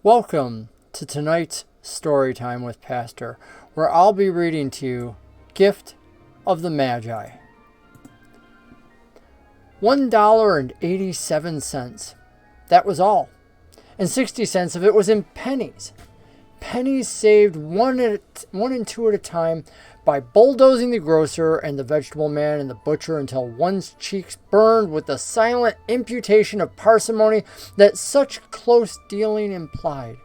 Welcome to tonight's story time with Pastor, where I'll be reading to you Gift of the Magi. $1.87. That was all. And 60 cents of it was in pennies. Pennies saved one and two at a time by bulldozing the grocer and the vegetable man and the butcher until one's cheeks burned with the silent imputation of parsimony that such close dealing implied.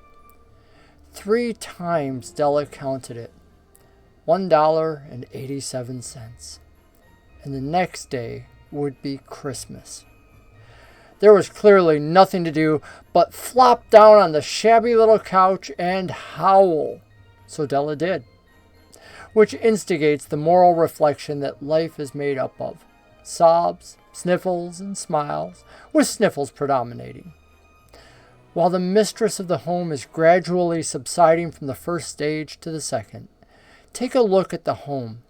3 times Della counted it. $1.87. And the next day would be Christmas. There was clearly nothing to do but flop down on the shabby little couch and howl. So Della did. Which instigates the moral reflection that life is made up of sobs, sniffles, and smiles, with sniffles predominating. While the mistress of the home is gradually subsiding from the first stage to the second, take a look at the home.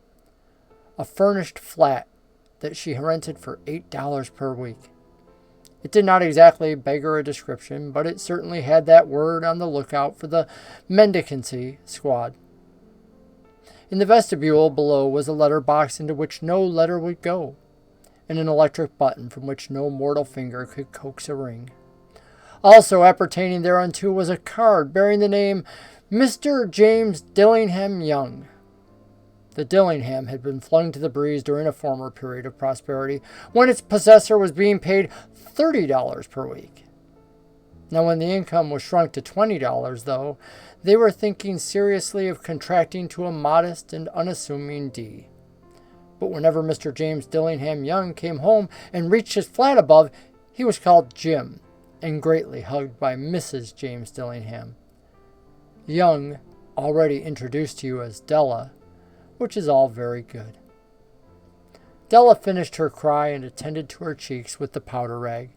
A furnished flat that she rented for $8 per week. It did not exactly beggar a description, but it certainly had that word on the lookout for the mendicancy squad. In the vestibule below was a letter box into which no letter would go, and an electric button from which no mortal finger could coax a ring. Also appertaining thereunto was a card bearing the name Mr. James Dillingham Young. The Dillingham had been flung to the breeze during a former period of prosperity, when its possessor was being paid $30 per week. Now when the income was shrunk to $20, though, they were thinking seriously of contracting to a modest and unassuming D. But whenever Mr. James Dillingham Young came home and reached his flat above, he was called Jim, and greatly hugged by Mrs. James Dillingham. Young already introduced to you as Della, which is all very good. Della finished her cry and attended to her cheeks with the powder rag.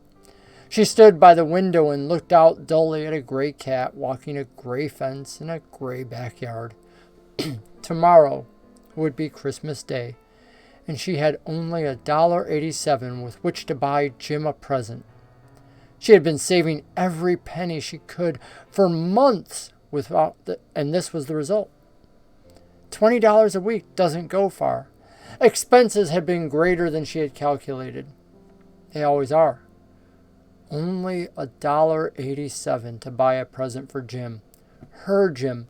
She stood by the window and looked out dully at a gray cat walking a gray fence in a gray backyard. Tomorrow would be Christmas Day, and she had only $1.87 with which to buy Jim a present. She had been saving every penny she could for months and this was the result. $20 a week doesn't go far. Expenses had been greater than she had calculated. They always are. Only $1.87 to buy a present for Jim. Her Jim.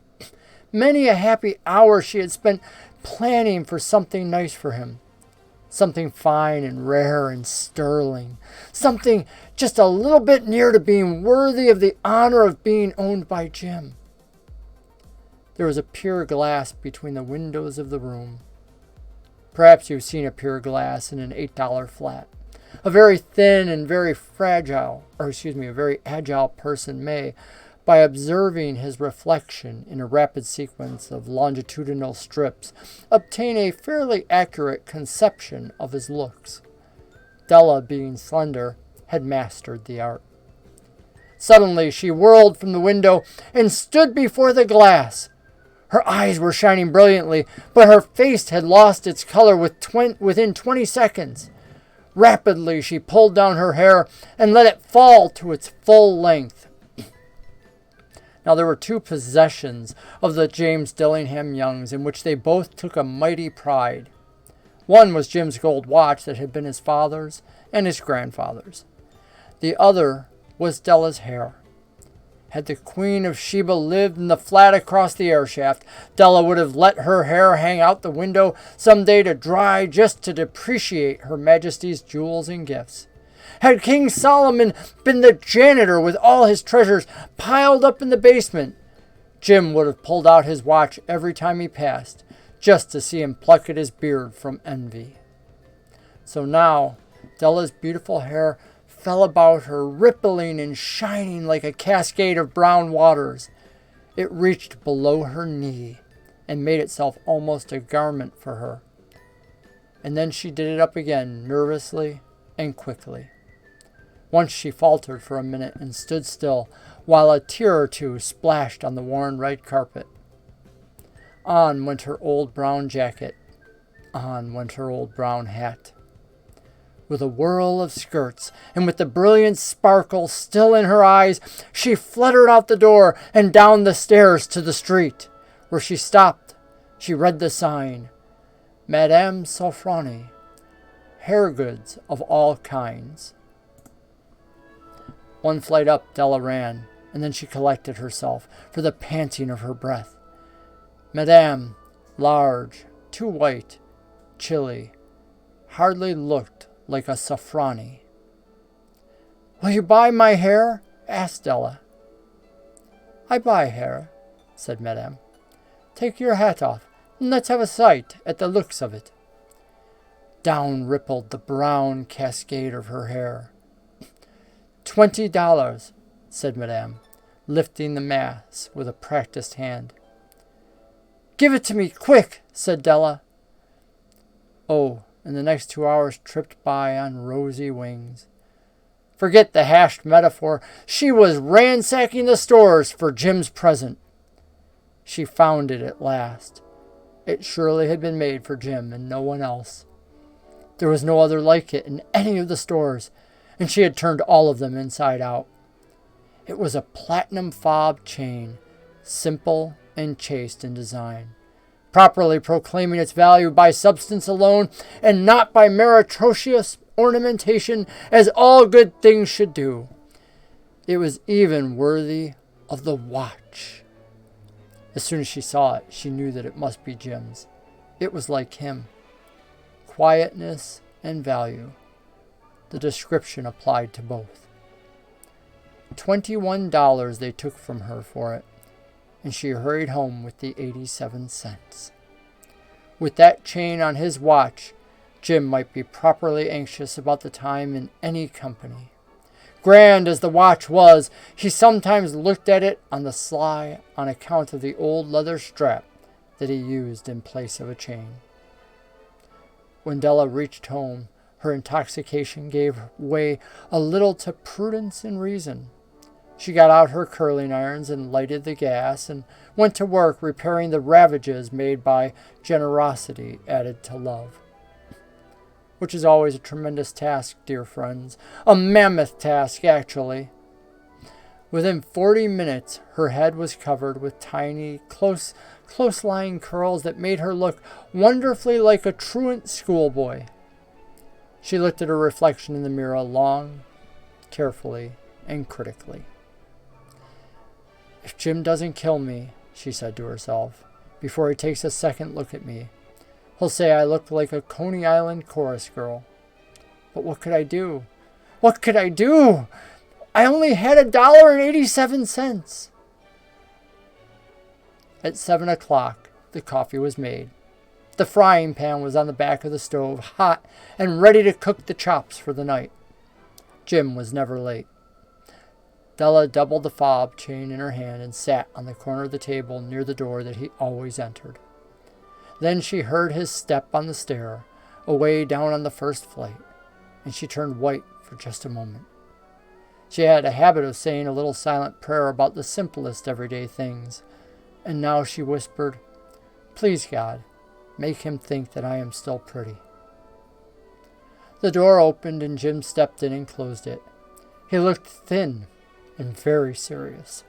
Many a happy hour she had spent planning for something nice for him. Something fine and rare and sterling. Something just a little bit near to being worthy of the honor of being owned by Jim. There was a pier glass between the windows of the room. Perhaps you've seen a pier glass in an $8 flat. A very thin and very agile person may, by observing his reflection in a rapid sequence of longitudinal strips, obtain a fairly accurate conception of his looks. Della, being slender, had mastered the art. Suddenly she whirled from the window and stood before the glass. Her eyes were shining brilliantly, but her face had lost its color within 20 seconds. Rapidly she pulled down her hair and let it fall to its full length. Now there were 2 possessions of the James Dillingham Youngs in which they both took a mighty pride. One was Jim's gold watch that had been his father's and his grandfather's. The other was Della's hair. Had the Queen of Sheba lived in the flat across the air shaft, Della would have let her hair hang out the window some day to dry just to depreciate Her Majesty's jewels and gifts. Had King Solomon been the janitor with all his treasures piled up in the basement, Jim would have pulled out his watch every time he passed, just to see him pluck at his beard from envy. So now, Della's beautiful hair fell about her, rippling and shining like a cascade of brown waters. It reached below her knee and made itself almost a garment for her. And then she did it up again, nervously and quickly. Once she faltered for a minute and stood still, while a tear or two splashed on the worn red carpet. On went her old brown jacket. On went her old brown hat. With a whirl of skirts, and with the brilliant sparkle still in her eyes, she fluttered out the door and down the stairs to the street. Where she stopped, she read the sign, Madame Sofronie, hair goods of all kinds. One flight up, Della ran, and then she collected herself for the panting of her breath. Madame, large, too white, chilly, hardly looked like a Sofronie. Will you buy my hair? Asked Della. I buy hair, said Madame. Take your hat off, and let's have a sight at the looks of it. Down rippled the brown cascade of her hair. $20, said Madame, lifting the mass with a practiced hand. Give it to me, quick, said Della. Oh, and the next 2 hours tripped by on rosy wings. Forget the hashed metaphor. She was ransacking the stores for Jim's present. She found it at last. It surely had been made for Jim and no one else. There was no other like it in any of the stores, and she had turned all of them inside out. It was a platinum fob chain, simple and chaste in design, properly proclaiming its value by substance alone and not by meretricious ornamentation, as all good things should do. It was even worthy of the watch. As soon as she saw it, she knew that it must be Jim's. It was like him. Quietness and value. The description applied to both. $21 they took from her for it, and she hurried home with the 87 cents. With that chain on his watch, Jim might be properly anxious about the time in any company. Grand as the watch was, he sometimes looked at it on the sly on account of the old leather strap that he used in place of a chain. When Della reached home, her intoxication gave way a little to prudence and reason. She got out her curling irons and lighted the gas and went to work repairing the ravages made by generosity added to love. Which is always a tremendous task, dear friends. A mammoth task, actually. Within 40 minutes, her head was covered with tiny, close-lying curls that made her look wonderfully like a truant schoolboy. She looked at her reflection in the mirror long, carefully, and critically. If Jim doesn't kill me, she said to herself, before he takes a second look at me, he'll say I look like a Coney Island chorus girl. But what could I do? What could I do? I only had $1.87. At 7 o'clock, the coffee was made. The frying pan was on the back of the stove, hot and ready to cook the chops for the night. Jim was never late. Della doubled the fob chain in her hand and sat on the corner of the table near the door that he always entered. Then she heard his step on the stair, away down on the first flight, and she turned white for just a moment. She had a habit of saying a little silent prayer about the simplest everyday things, and now she whispered, "Please, God, make him think that I am still pretty." The door opened and Jim stepped in and closed it. He looked thin and very serious.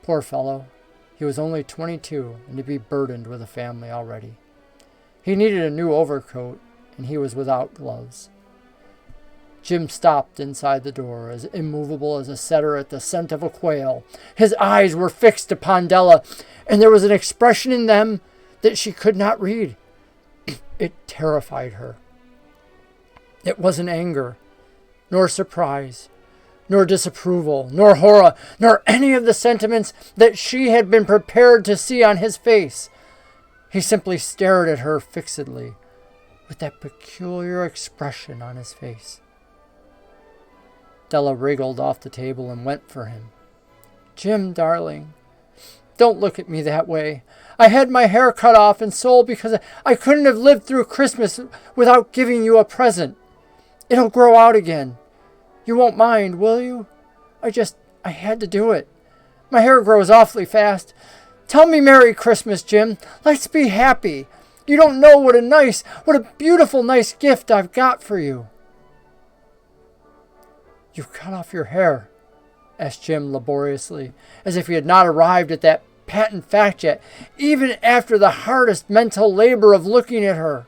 Poor fellow, he was only 22 and to be burdened with a family already. He needed a new overcoat and he was without gloves. Jim stopped inside the door, as immovable as a setter at the scent of a quail. His eyes were fixed upon Della, and there was an expression in them that she could not read. It terrified her. It wasn't anger, nor surprise, nor disapproval, nor horror, nor any of the sentiments that she had been prepared to see on his face. He simply stared at her fixedly, with that peculiar expression on his face. Della wriggled off the table and went for him. "Jim, darling, don't look at me that way. I had my hair cut off and sold because I couldn't have lived through Christmas without giving you a present. It'll grow out again. You won't mind, will you? I had to do it. My hair grows awfully fast. Tell me Merry Christmas, Jim. Let's be happy. You don't know what a beautiful, nice gift I've got for you." You cut off your hair?" asked Jim laboriously, as if he had not arrived at that patent fact yet, even after the hardest mental labor of looking at her.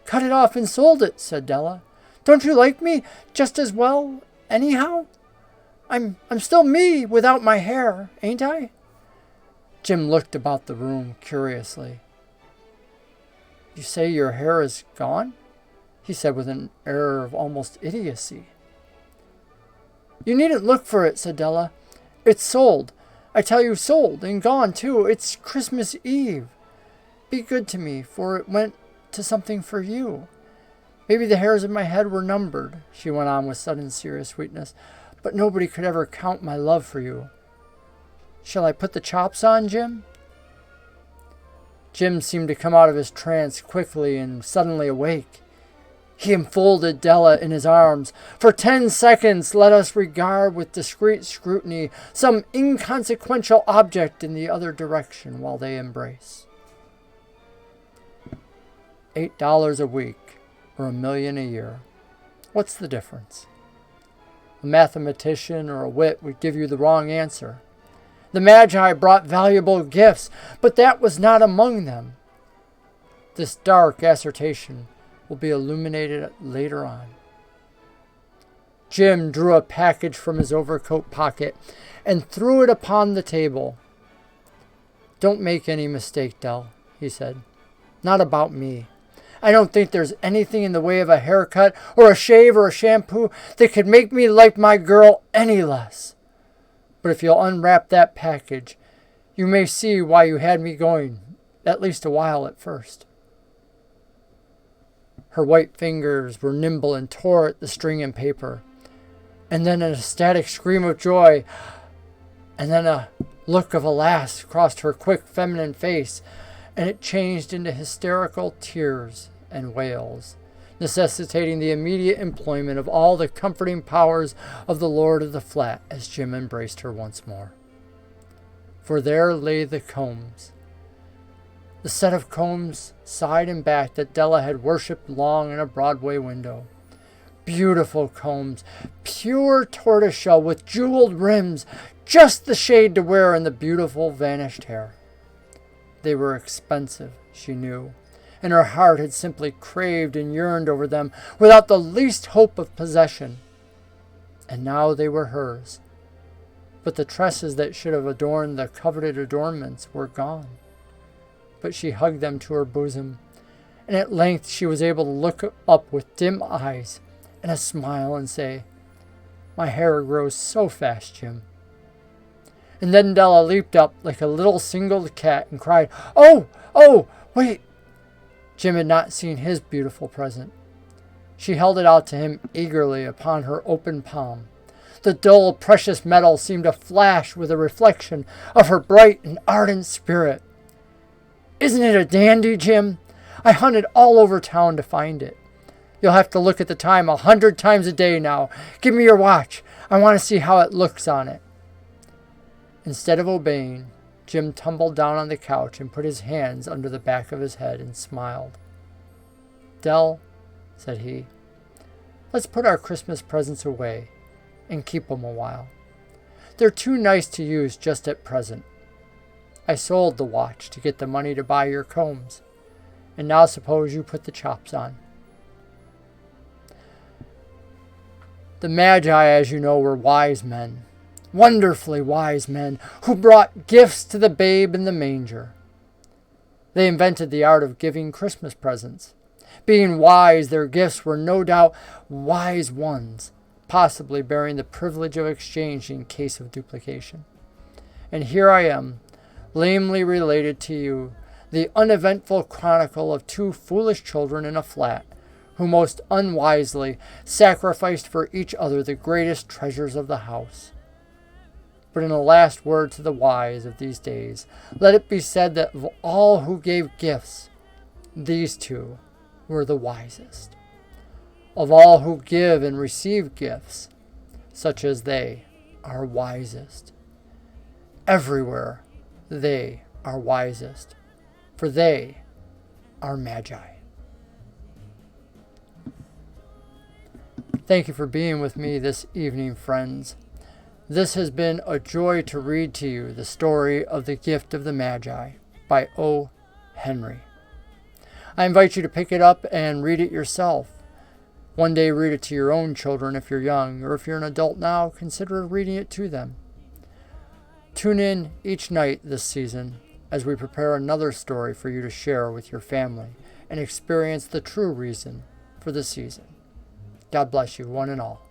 "Cut it off and sold it," said Della. "Don't you like me just as well, anyhow? I'm still me without my hair, ain't I?" Jim looked about the room curiously. "You say your hair is gone?" he said with an air of almost idiocy. "You needn't look for it," said Della. "It's sold. I tell you, sold, and gone, too. It's Christmas Eve. Be good to me, for it went to something for you. Maybe the hairs of my head were numbered," she went on with sudden serious sweetness, "but nobody could ever count my love for you. Shall I put the chops on, Jim?" Jim seemed to come out of his trance quickly and suddenly awake. He enfolded Della in his arms. For 10 seconds, let us regard with discreet scrutiny some inconsequential object in the other direction while they embrace. $8 a week, or $1 million a year. What's the difference? A mathematician or a wit would give you the wrong answer. The Magi brought valuable gifts, but that was not among them. This dark assertion will be illuminated later on. Jim drew a package from his overcoat pocket and threw it upon the table. "Don't make any mistake, Dell," he said. "Not about me. I don't think there's anything in the way of a haircut or a shave or a shampoo that could make me like my girl any less. But if you'll unwrap that package, you may see why you had me going, at least a while at first." Her white fingers were nimble and tore at the string and paper. And then an ecstatic scream of joy, and then a look of alas crossed her quick feminine face, and it changed into hysterical tears and wails, necessitating the immediate employment of all the comforting powers of the lord of the flat as Jim embraced her once more. For there lay the combs. The set of combs, side and back, that Della had worshipped long in a Broadway window. Beautiful combs, pure tortoiseshell with jeweled rims, just the shade to wear in the beautiful vanished hair. They were expensive, she knew, and her heart had simply craved and yearned over them without the least hope of possession. And now they were hers. But the tresses that should have adorned the coveted adornments were gone. But she hugged them to her bosom, and at length she was able to look up with dim eyes and a smile and say, "My hair grows so fast, Jim." And then Della leaped up like a little singled cat and cried, "Oh, oh, wait!" Jim had not seen his beautiful present. She held it out to him eagerly upon her open palm. The dull, precious metal seemed to flash with a reflection of her bright and ardent spirit. "Isn't it a dandy, Jim? I hunted all over town to find it. You'll have to look at the time 100 times a day now. Give me your watch. I want to see how it looks on it." Instead of obeying, Jim tumbled down on the couch and put his hands under the back of his head and smiled. "Dell," said he, "let's put our Christmas presents away and keep 'em a while. They're too nice to use just at present. I sold the watch to get the money to buy your combs, and now suppose you put the chops on." The Magi, as you know, were wise men, wonderfully wise men, who brought gifts to the babe in the manger. They invented the art of giving Christmas presents. Being wise, their gifts were no doubt wise ones, possibly bearing the privilege of exchange in case of duplication. And here I am, lamely related to you, the uneventful chronicle of two foolish children in a flat, who most unwisely sacrificed for each other the greatest treasures of the house. But in a last word to the wise of these days, let it be said that of all who gave gifts, these two were the wisest. Of all who give and receive gifts, such as they are wisest. Everywhere they are wisest, for they are Magi. Thank you for being with me this evening, friends. This has been a joy to read to you the story of the Gift of the Magi by O. Henry. I invite you to pick it up and read it yourself. One day read it to your own children if you're young, or if you're an adult now, consider reading it to them. Tune in each night this season as we prepare another story for you to share with your family and experience the true reason for the season. God bless you, one and all.